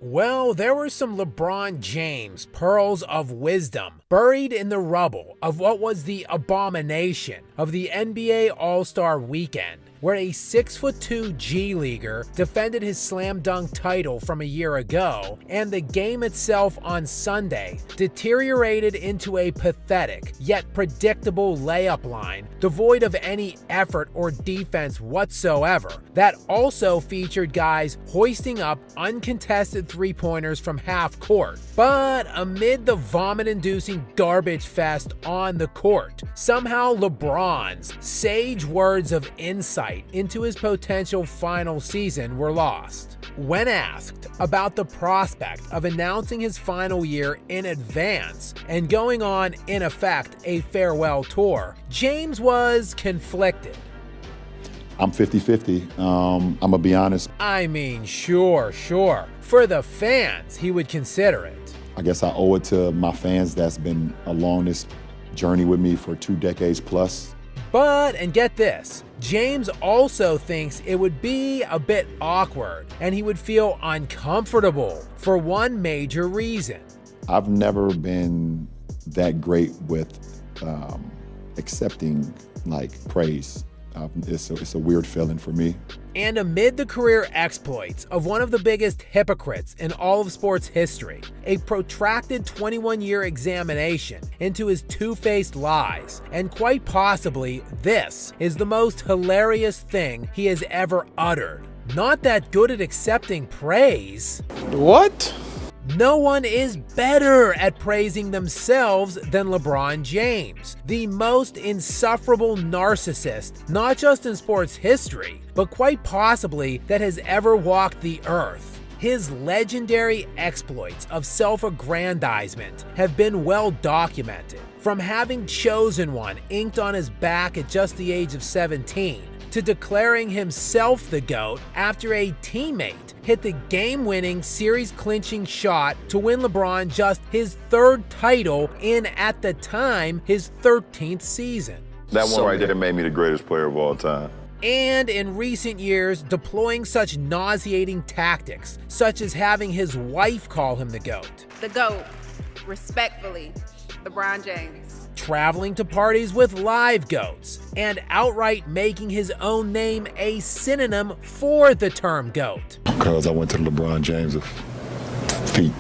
Well, there were some LeBron James pearls of wisdom buried in the rubble of what was the abomination of the NBA All-Star Weekend, where a 6'2" G-Leaguer defended his slam dunk title from a year ago, and the game itself on Sunday deteriorated into a pathetic yet predictable layup line devoid of any effort or defense whatsoever, that also featured guys hoisting up uncontested three-pointers from half court. But amid the vomit-inducing garbage fest on the court, somehow LeBron's sage words of insight into his potential final season were lost. When asked about the prospect of announcing his final year in advance and going on, in effect, a farewell tour, James was conflicted. I'm 50-50. I'm gonna be honest. I mean, sure. For the fans, he would consider it. I guess I owe it to my fans that's been along this journey with me for 2 decades plus. But, and get this, James also thinks it would be a bit awkward and he would feel uncomfortable for one major reason. I've never been that great with accepting praise. It's a weird feeling for me. And amid the career exploits of one of the biggest hypocrites in all of sports history, a protracted 21-year examination into his two-faced lies, and quite possibly this is the most hilarious thing he has ever uttered. Not that good at accepting praise. What? No one is better at praising themselves than LeBron James, the most insufferable narcissist, not just in sports history, but quite possibly that has ever walked the earth. His legendary exploits of self-aggrandizement have been well documented, from having chosen one inked on his back at just the age of 17, to declaring himself the GOAT after a teammate hit the game-winning, series-clinching shot to win LeBron just his 3rd title in, at the time, his 13th season. That one right there made me the greatest player of all time. And in recent years, deploying such nauseating tactics, such as having his wife call him the GOAT. The GOAT, respectfully, LeBron James. Traveling to parties with live GOATs, and outright making his own name a synonym for the term GOAT. Because I went to the LeBron James feet.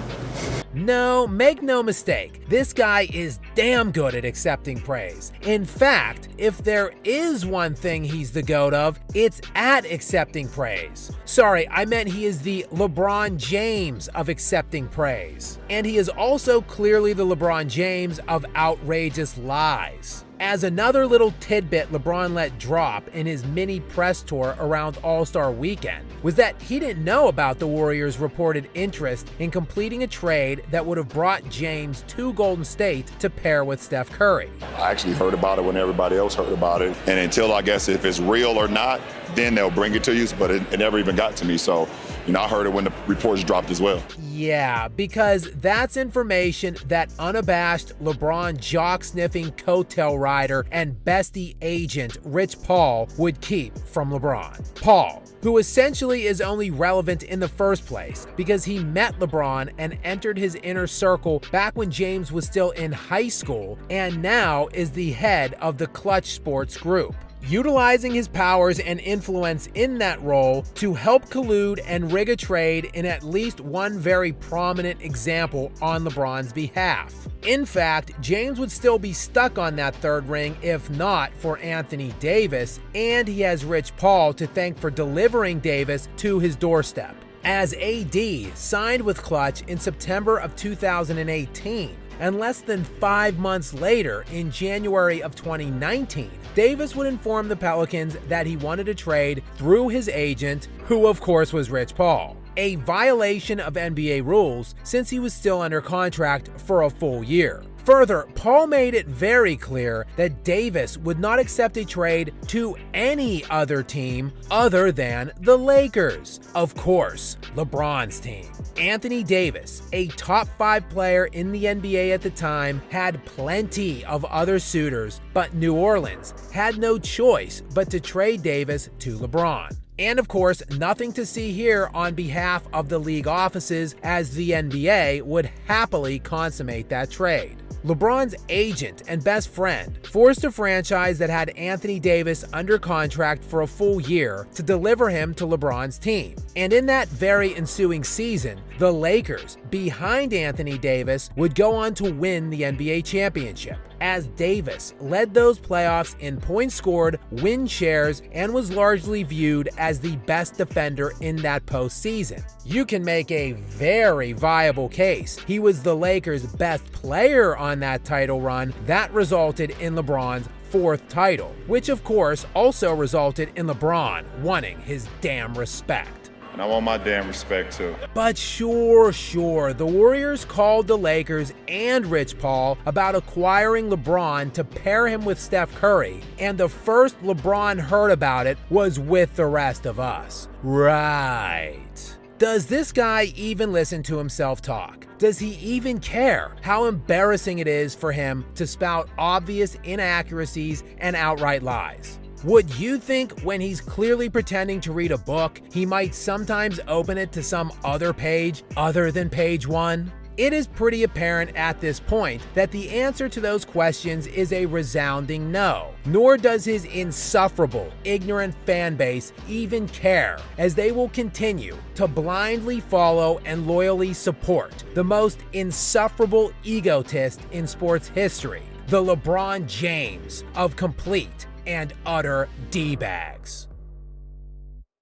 No, make no mistake, this guy is damn good at accepting praise. In fact, if there is one thing he's the GOAT of, it's at accepting praise. Sorry, I meant he is the LeBron James of accepting praise. And he is also clearly the LeBron James of outrageous lies. As another little tidbit LeBron let drop in his mini press tour around All-Star Weekend was that he didn't know about the Warriors' reported interest in completing a trade that would have brought James to Golden State to pair with Steph Curry. I actually heard about it when everybody else heard about it. And until, I guess, if it's real or not, then they'll bring it to you, but it never even got to me. So, I heard it when the reports dropped as well. Yeah, because that's information that unabashed LeBron jock-sniffing coattail rider and bestie agent Rich Paul would keep from LeBron. Paul, who essentially is only relevant in the first place because he met LeBron and entered his inner circle back when James was still in high school, and now is the head of the Clutch Sports Group, utilizing his powers and influence in that role to help collude and rig a trade in at least one very prominent example on LeBron's behalf. In fact, James would still be stuck on that 3rd ring if not for Anthony Davis, and he has Rich Paul to thank for delivering Davis to his doorstep. As AD signed with Clutch in September of 2018, and less than 5 months later, in January of 2019, Davis would inform the Pelicans that he wanted a trade through his agent, who of course was Rich Paul. A violation of NBA rules since he was still under contract for a full year. Further, Paul made it very clear that Davis would not accept a trade to any other team other than the Lakers. Of course, LeBron's team. Anthony Davis, a top 5 player in the NBA at the time, had plenty of other suitors, but New Orleans had no choice but to trade Davis to LeBron. And of course, nothing to see here on behalf of the league offices, as the NBA would happily consummate that trade. LeBron's agent and best friend forced a franchise that had Anthony Davis under contract for a full year to deliver him to LeBron's team. And in that very ensuing season, the Lakers, behind Anthony Davis, would go on to win the NBA championship, as Davis led those playoffs in points scored, win shares, and was largely viewed as the best defender in that postseason. You can make a very viable case he was the Lakers' best player on that title run that resulted in LeBron's 4th title, which of course also resulted in LeBron wanting his damn respect. And I want my damn respect too. But sure, the Warriors called the Lakers and Rich Paul about acquiring LeBron to pair him with Steph Curry, and the first LeBron heard about it was with the rest of us. Right. Does this guy even listen to himself talk? Does he even care how embarrassing it is for him to spout obvious inaccuracies and outright lies? Would you think when he's clearly pretending to read a book, he might sometimes open it to some other page other than page 1? It is pretty apparent at this point that the answer to those questions is a resounding no. Nor does his insufferable, ignorant fan base even care, as they will continue to blindly follow and loyally support the most insufferable egotist in sports history, the LeBron James of complete and utter D-bags.